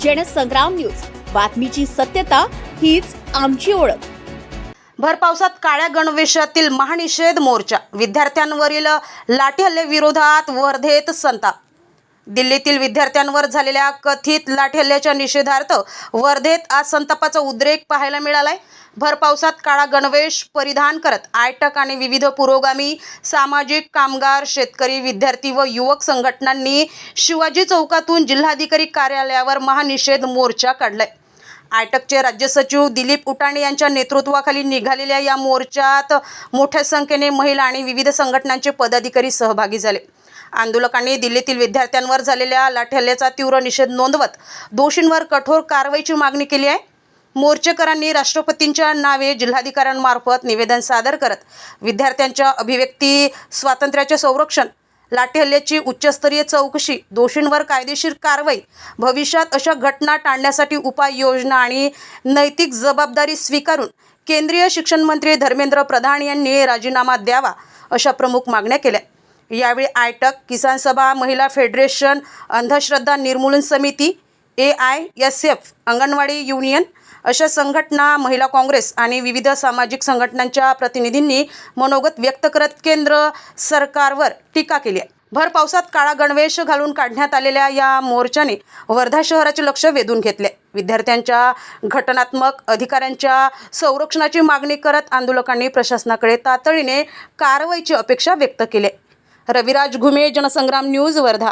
Jansangram news, बातमीची सत्यता हीच आमची ओळख. भरपावसात काळ्या गणवेशातील महानिषेध मोर्चा. विद्यार्थ्यांवरील लाठी हल्ल्याविरोधात वर्धेत संताप. दिल्लीतील विद्यार्थ्यांवर झालेल्या कथित लाठी हल्ल्याच्या निषेधार्थ वर्धेत आज संतापाचा उद्रेक पाहायला मिळालाय. भरपावसात काळा गणवेश परिधान करत आयटक आणि विविध पुरोगामी सामाजिक, कामगार, शेतकरी, विद्यार्थी व युवक संघटनांनी शिवाजी चौकातून जिल्हाधिकारी कार्यालयावर महानिषेध मोर्चा काढलाय. आयटकचे राज्य सचिव दिलीप उटाणे यांच्या नेतृत्वाखाली निघालेल्या या मोर्चात मोठ्या संख्येने महिला आणि विविध संघटनांचे पदाधिकारी सहभागी झाले. आंदोलकांनी दिल्लीतील विद्यार्थ्यांवर झालेल्या लाठी हल्ल्याचा तीव्र निषेध नोंदवत दोषींवर कठोर कारवाईची मागणी केली आहे. मोर्चेकरांनी राष्ट्रपतींच्या नावे जिल्हाधिकाऱ्यांमार्फत निवेदन सादर करत विद्यार्थ्यांच्या अभिव्यक्ती स्वातंत्र्याचे संरक्षण, लाठी हल्ल्याची उच्चस्तरीय चौकशी, दोषींवर कायदेशीर कारवाई, भविष्यात अशा घटना टाळण्यासाठी उपाययोजना आणि नैतिक जबाबदारी स्वीकारून केंद्रीय शिक्षण मंत्री धर्मेंद्र प्रधान यांनी राजीनामा द्यावा, अशा प्रमुख मागण्या केल्या. यावेळी आयटक, किसान सभा, महिला फेडरेशन, अंधश्रद्धा निर्मूलन समिती, AISF, अंगणवाडी युनियन अशा संघटना, महिला काँग्रेस आणि विविध सामाजिक संघटनांच्या प्रतिनिधींनी मनोगत व्यक्त करत केंद्र सरकारवर टीका केली आहे. भर पावसात काळा गणवेश घालून काढण्यात आलेल्या या मोर्चाने वर्धा शहराचे लक्ष वेधून घेतले. विद्यार्थ्यांच्या घटनात्मक अधिकारांच्या संरक्षणाची मागणी करत आंदोलकांनी प्रशासनाकडे तातडीने कारवाईची अपेक्षा व्यक्त केली. रविराज घुमे, जनसंग्राम न्यूज, वर्धा.